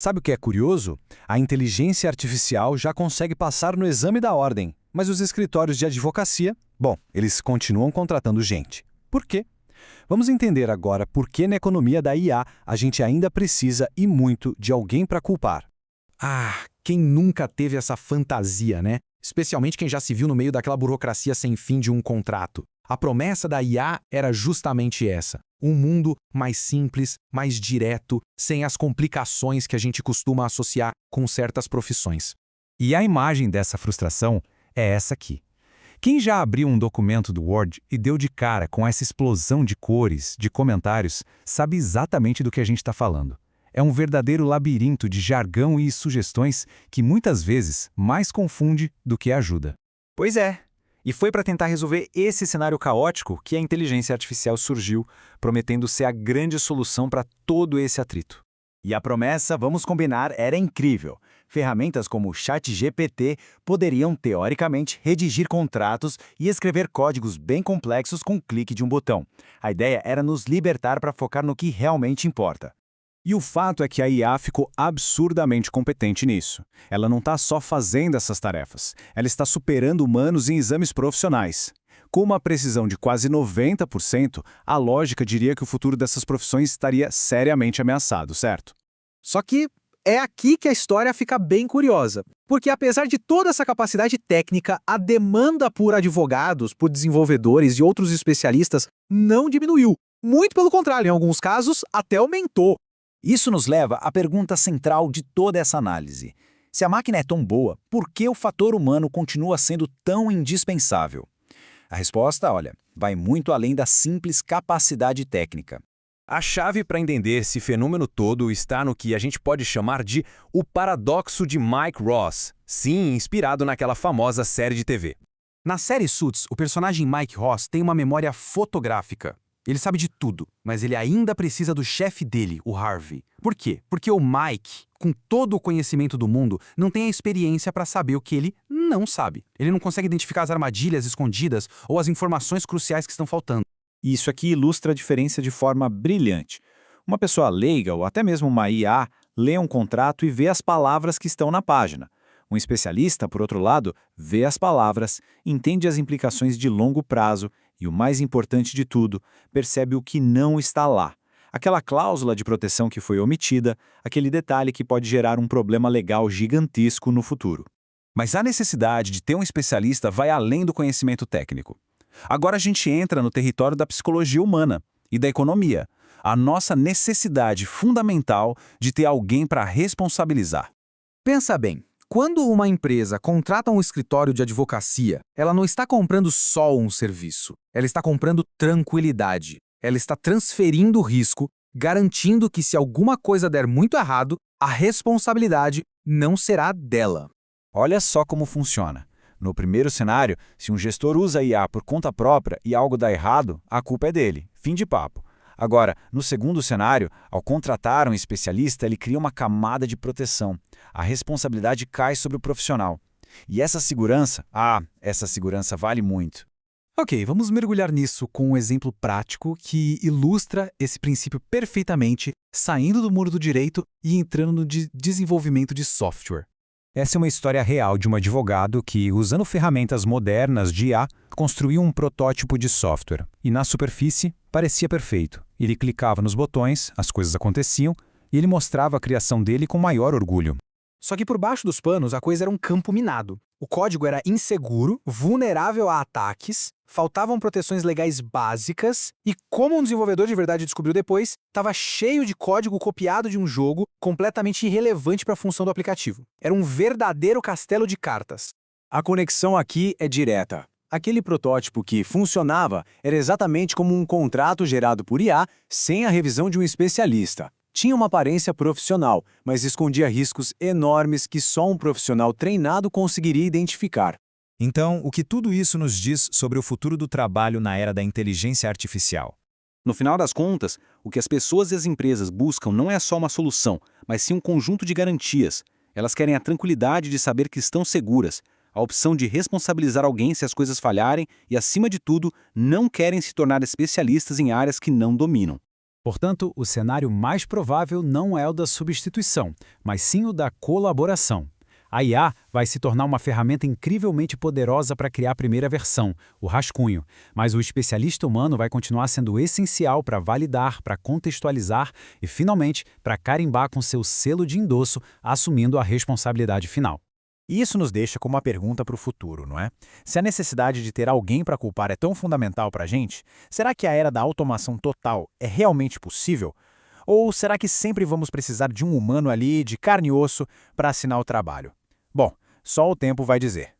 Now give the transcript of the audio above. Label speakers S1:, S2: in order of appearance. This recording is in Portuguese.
S1: Sabe o que é curioso? A inteligência artificial já consegue passar no exame da ordem, mas os escritórios de advocacia, bom, eles continuam contratando gente. Por quê? Vamos entender agora por que na economia da IA a gente ainda precisa e muito de alguém para culpar.
S2: Ah, quem nunca teve essa fantasia, né? Especialmente quem já se viu no meio daquela burocracia sem fim de um contrato. A promessa da IA era justamente essa: um mundo mais simples, mais direto, sem as complicações que a gente costuma associar com certas profissões.
S3: E a imagem dessa frustração é essa aqui. Quem já abriu um documento do Word e deu de cara com essa explosão de cores, de comentários, sabe exatamente do que a gente está falando. É um verdadeiro labirinto de jargão e sugestões que muitas vezes mais confunde do que ajuda.
S1: Pois é. E foi para tentar resolver esse cenário caótico que a inteligência artificial surgiu, prometendo ser a grande solução para todo esse atrito.
S4: E a promessa, vamos combinar, era incrível. Ferramentas como o ChatGPT poderiam, teoricamente, redigir contratos e escrever códigos bem complexos com um clique de um botão. A ideia era nos libertar para focar no que realmente importa.
S1: E o fato é que a IA ficou absurdamente competente nisso. Ela não está só fazendo essas tarefas, ela está superando humanos em exames profissionais. Com uma precisão de quase 90%, a lógica diria que o futuro dessas profissões estaria seriamente ameaçado, certo?
S5: Só que é aqui que a história fica bem curiosa, porque apesar de toda essa capacidade técnica, a demanda por advogados, por desenvolvedores e outros especialistas não diminuiu. Muito pelo contrário, em alguns casos, até aumentou.
S4: Isso nos leva à pergunta central de toda essa análise. Se a máquina é tão boa, por que o fator humano continua sendo tão indispensável? A resposta, olha, vai muito além da simples capacidade técnica.
S1: A chave para entender esse fenômeno todo está no que a gente pode chamar de o paradoxo de Mike Ross, sim, inspirado naquela famosa série de TV.
S2: Na série Suits, o personagem Mike Ross tem uma memória fotográfica. Ele sabe de tudo, mas ele ainda precisa do chefe dele, o Harvey. Por quê? Porque o Mike, com todo o conhecimento do mundo, não tem a experiência para saber o que ele não sabe. Ele não consegue identificar as armadilhas escondidas ou as informações cruciais que estão faltando.
S4: Isso aqui ilustra a diferença de forma brilhante. Uma pessoa leiga, ou até mesmo uma IA, lê um contrato e vê as palavras que estão na página. Um especialista, por outro lado, vê as palavras, entende as implicações de longo prazo e, o mais importante de tudo, percebe o que não está lá. Aquela cláusula de proteção que foi omitida, aquele detalhe que pode gerar um problema legal gigantesco no futuro.
S1: Mas a necessidade de ter um especialista vai além do conhecimento técnico. Agora a gente entra no território da psicologia humana e da economia, a nossa necessidade fundamental de ter alguém para responsabilizar.
S2: Pensa bem. Quando uma empresa contrata um escritório de advocacia, ela não está comprando só um serviço. Ela está comprando tranquilidade. Ela está transferindo o risco, garantindo que se alguma coisa der muito errado, a responsabilidade não será dela.
S4: Olha só como funciona. No primeiro cenário, se um gestor usa IA por conta própria e algo dá errado, a culpa é dele. Fim de papo. Agora, no segundo cenário, ao contratar um especialista, ele cria uma camada de proteção. A responsabilidade cai sobre o profissional. E essa segurança vale muito.
S2: Ok, vamos mergulhar nisso com um exemplo prático que ilustra esse princípio perfeitamente, saindo do muro do direito e entrando no desenvolvimento de software.
S3: Essa é uma história real de um advogado que, usando ferramentas modernas de IA, construiu um protótipo de software. E na superfície, parecia perfeito. Ele clicava nos botões, as coisas aconteciam, e ele mostrava a criação dele com maior orgulho.
S5: Só que por baixo dos panos, a coisa era um campo minado. O código era inseguro, vulnerável a ataques, faltavam proteções legais básicas e, como um desenvolvedor de verdade descobriu depois, estava cheio de código copiado de um jogo completamente irrelevante para a função do aplicativo. Era um verdadeiro castelo de cartas.
S4: A conexão aqui é direta. Aquele protótipo que funcionava era exatamente como um contrato gerado por IA sem a revisão de um especialista. Tinha uma aparência profissional, mas escondia riscos enormes que só um profissional treinado conseguiria identificar.
S3: Então, o que tudo isso nos diz sobre o futuro do trabalho na era da inteligência artificial?
S1: No final das contas, o que as pessoas e as empresas buscam não é só uma solução, mas sim um conjunto de garantias. Elas querem a tranquilidade de saber que estão seguras, a opção de responsabilizar alguém se as coisas falharem e, acima de tudo, não querem se tornar especialistas em áreas que não dominam. Portanto, o cenário mais provável não é o da substituição, mas sim o da colaboração. A IA vai se tornar uma ferramenta incrivelmente poderosa para criar a primeira versão, o rascunho, mas o especialista humano vai continuar sendo essencial para validar, para contextualizar e, finalmente, para carimbar com seu selo de endosso, assumindo a responsabilidade final.
S6: E isso nos deixa com uma pergunta para o futuro, não é? Se a necessidade de ter alguém para culpar é tão fundamental para a gente, será que a era da automação total é realmente possível? Ou será que sempre vamos precisar de um humano ali, de carne e osso, para assinar o trabalho? Bom, só o tempo vai dizer.